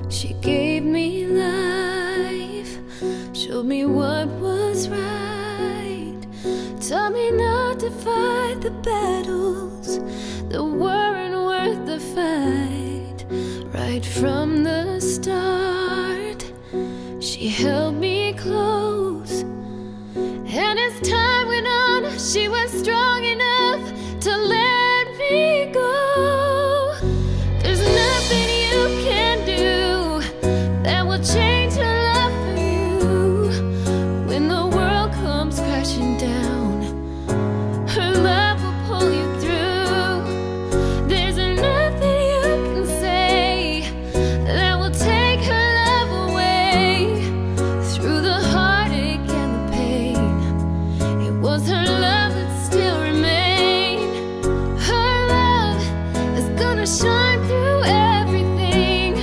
She gave me life, showed me what was right, taught me not to fight the battles that weren't worth the fight. Right from the start, she held me close, and as time went on, she was strong enough to let me go. There's nothing you can do that will change her love for you. When the world comes crashing down, her love will pull you through. There's nothing you can say that will take her love away. Through the heartache and the pain, it was her love that still remained. Her love is gonna shine through everything.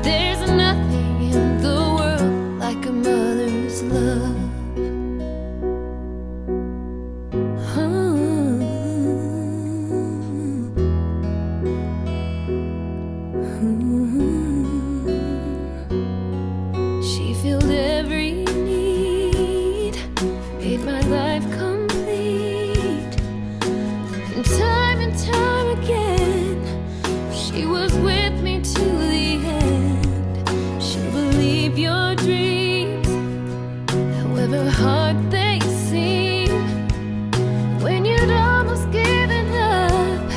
There's nothing in the world like a mother's love. She filled every need, made my life complete. And time again, she was with me to the end. She'll believe your dreams, however hard they seem. When you'd almost given up,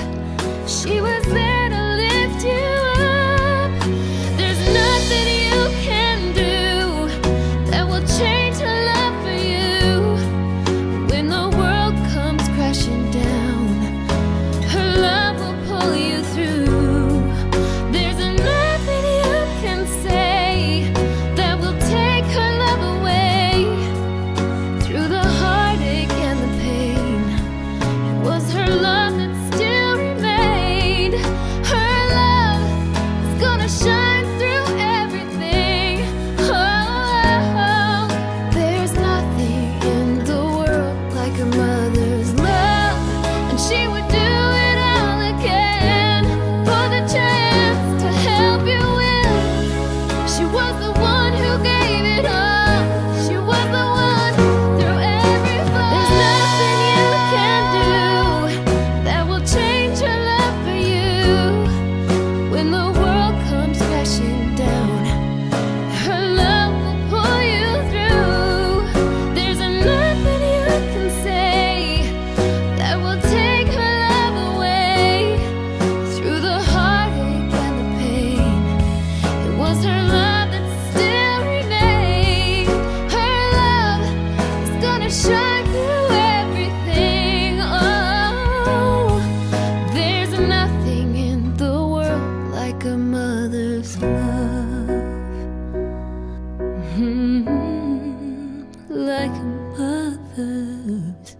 she was there to lift you up. There's nothing you can do that will change her love for you. When the world comes crashing down, her love will pull you through. There's nothing you can say that will take her love away. Through the heartache and the pain, it was her love that still remained. Her love is gonna shine through everything. Oh, there's nothing in the world like a mother's love, and she would do it all again for the chance to help you win. She was the one who gave it all. She was the one through every fall. There's nothing you can do that will change her love for you. When the world comes crashing down, her love will pull you through. There's nothing you can say that will take her love away. Through the heartache and the pain, it was her love that still remained. Her love is gonna shine through everything. Oh, there's nothing in the world like a mother's love. Like a mother's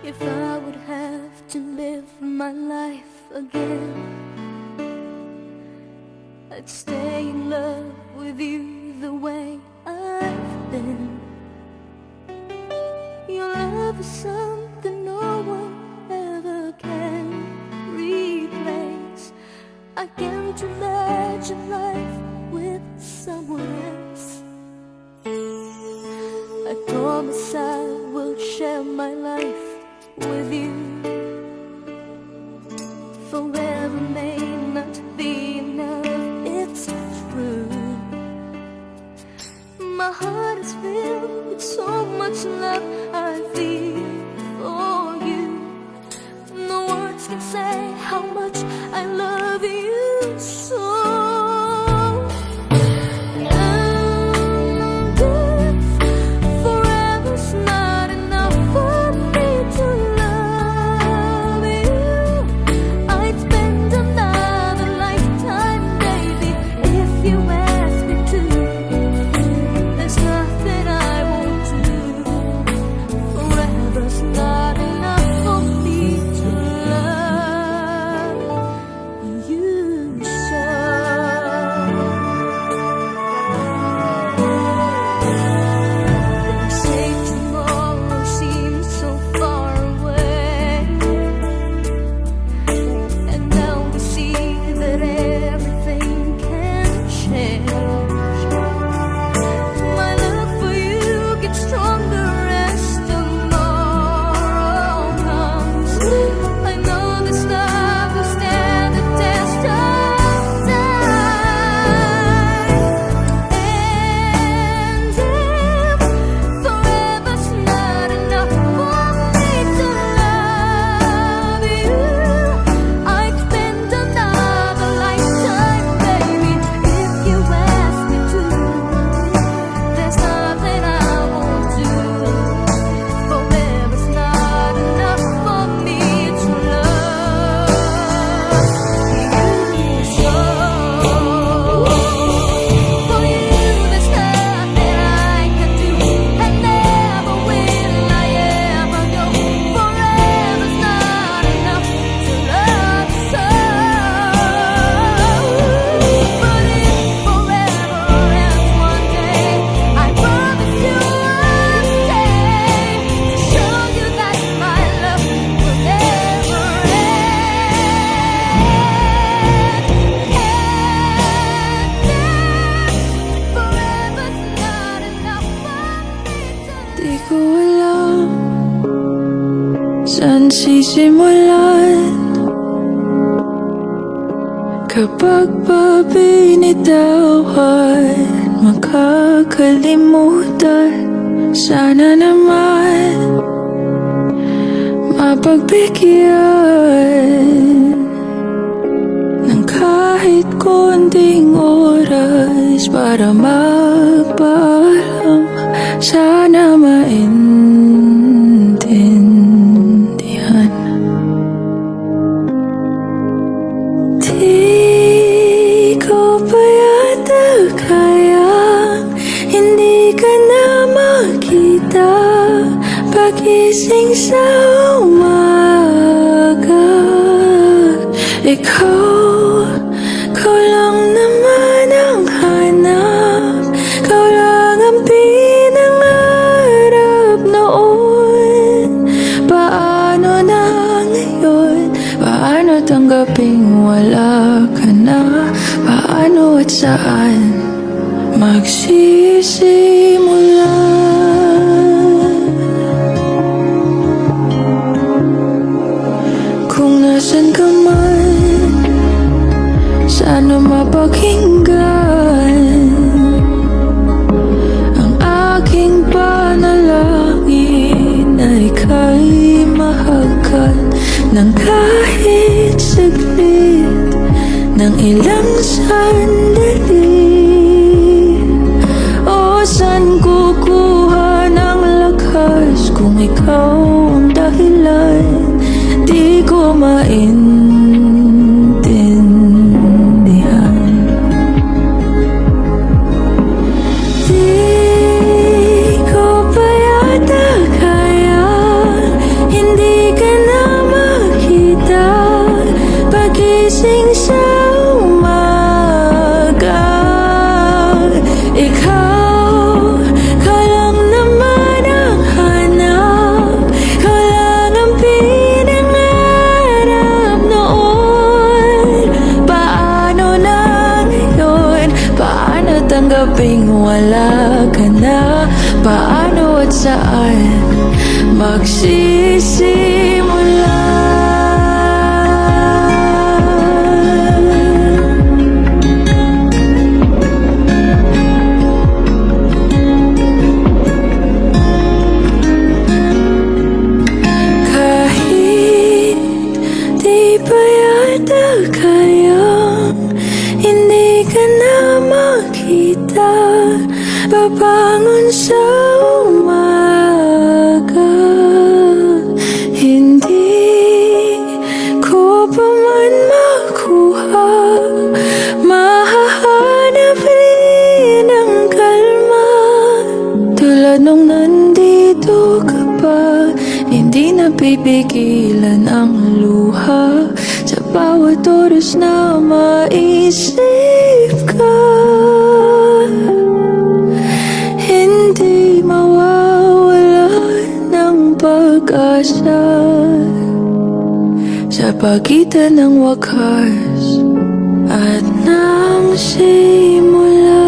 If I would have to live my life again, I'd stay in love with you the way I've been. Your love is something no one ever can replace. I can't imagine life with someone else. I promise I will share my life with you. Forever may not be enough, it's true. My heart is filled with so much love I feel for you. No words can say how much I love you so. Saan sisimulan kapag ba binitawan? Makakalimutan sana naman mapagbigyan ng kahit konting oras para magpaalam. Sana maintindihan. Di ko pa yata kayang hindi ka na makita pagising sa umaga. Ikaw lang naman ang hanap. Ikaw lang ang pinangarap noon. Paano na ngayon? Paano tanggaping wala ka na? Paano at saan magsisimula? Kung nasan ka man, sana mapakinggan ang aking panalangin na ika'y mahagkan ng kahit saglit, ng ilang sandali. O saan kukuha ng lakas kung ikaw ang dahilan? Di ko maintindihan. Di ko pa yata kaya hindi ka na makita pagising sa umaga. Ikaw lang naman ang hanap. Ikaw lang ang pinangarap noon. Paano na ngayon? Paano tanggaping wala ka na? Paano at saan magsisimula? Kahit di pa yata kayang hindi ka na makita babangon sa umaga. Hindi ko pa man makuha, mahahanap rin ang kalma. Tulad nung nandito ka pa, hindi napipigilan ang luha. Sa bawat oras na maisip ka, hindi mawawala ng pag-asa. Sa pagitan ng wakas at ng simula.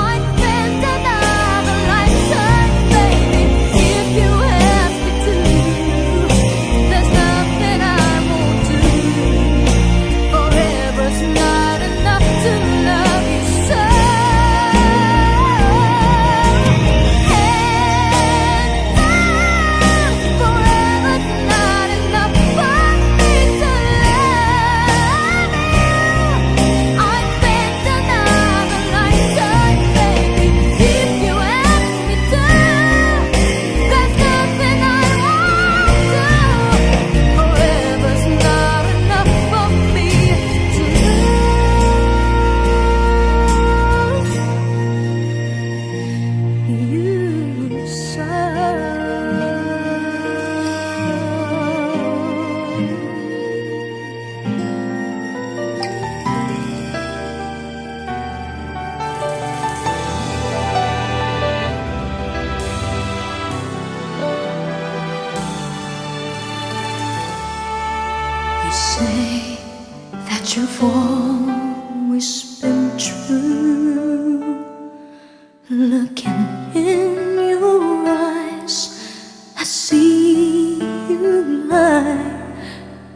I'd spend another lifetime, baby, if you ask me to. There's nothing I won't do. Forever's not enough to love you But you've always been true. Looking in your eyes, I see you lie.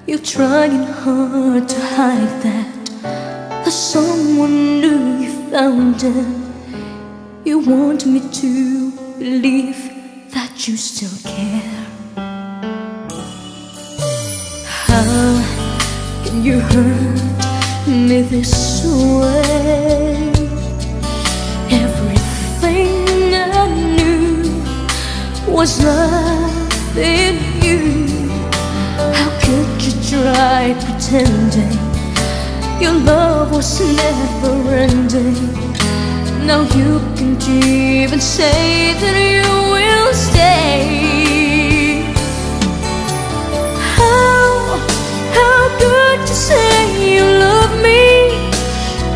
You're trying hard to hide that there's someone new you found it. You want me to believe that you still care. How can you hurt me this way? Everything I knew was love in you. How could you try pretending your love was never ending? Now you can't even say that you will stay. How could you say you love me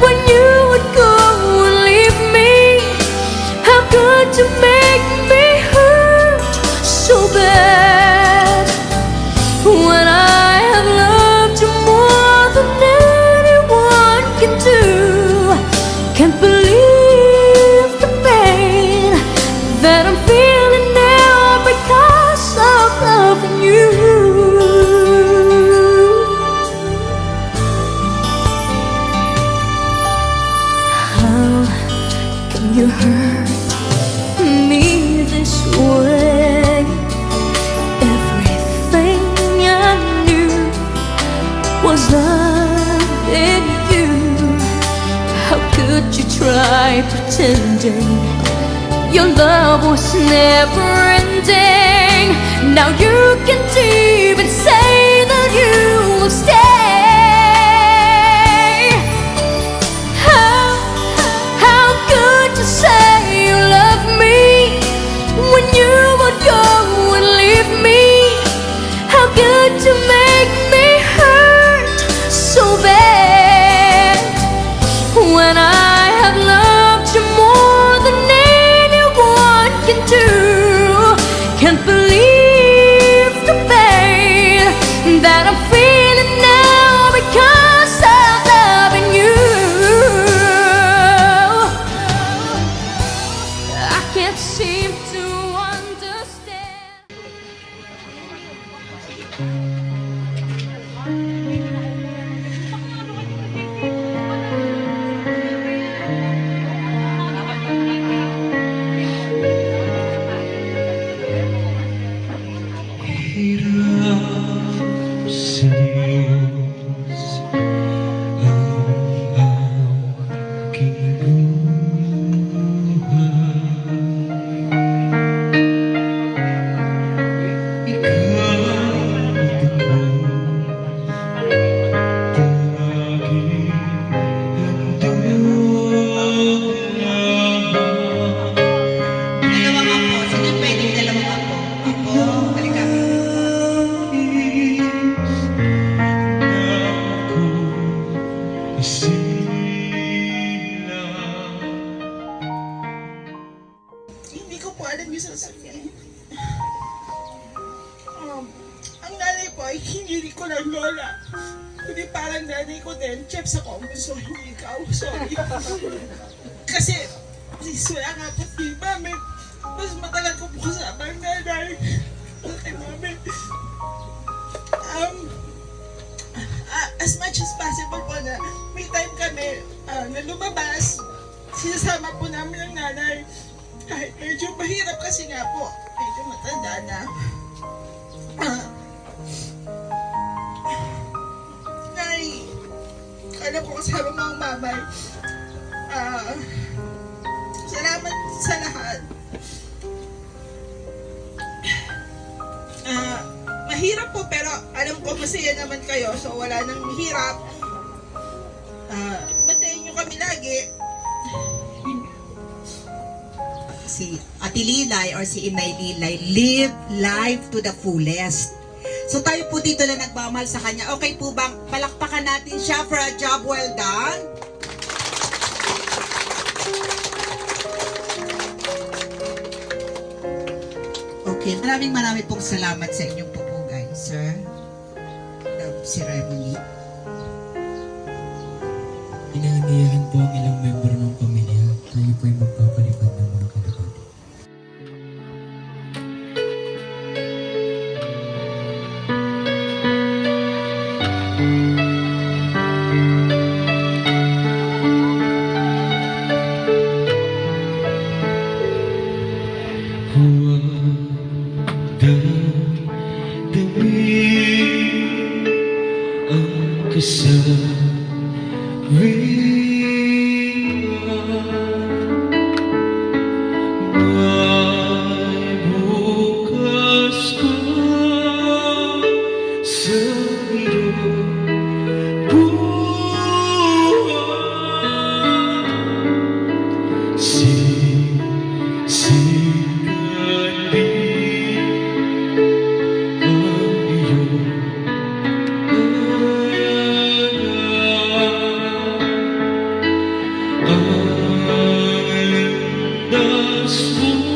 when you would go and leave me? How could you make me hurt so bad when I have loved you more than anyone can do? Can't believe the pain that I'm feeling now because of loving you. How can you hurt me this way? Everything I knew was love in you. How could you try pretending your love was never ending? Now you can't even say that you will stay. How could you say you love me when you would go and leave me? How could you make me hurt so bad when I have loved you more than anyone can do? Can't believe the pain that I'm feeling now because of loving you. I can't seem to understand. Hirap sa Diyos ang aking buhay. Ikaw ako tanging handog lamang. Dalawang apo. Sino pwedeng dalawang apo? Apo, halika. Hindi ko po alam yung sasabihin. Ang nanay po ay hindi ko lang lola. Kundi parang nanay ko din, chef sa so hindi ikaw. Sorry. Kasi, wala nga po si mami. Mas matagal ko po kasama ang nanay. Kay mami. As much as possible po na may time kami na lumabas, sinasama po namin ang nanay. Kahit medyo mahirap kasi nga po, medyo matanda na. Nay, alam ko kasama mo ang mamay. Salamat sa lahat. Mahirap po pero alam ko masaya naman kayo, so wala nang hirap. Batayin nyo kami lagi. Si Ate Lilay or si Inay Lilay, live life to the fullest. So tayo po dito na nagmamahal sa kanya. Okay po bang palakpakan natin siya for a job well done? Okay, maraming pong salamat sa inyong pupugay, sir. Si Remony. iyakan po ang ilang member ng pamilya, tayo po'y magpapalipad ng mga kalapati. Huwag damdamin ang kasabihan. May bukas pa sa iyong buhay. Sisigatin ang iyong ang landas mo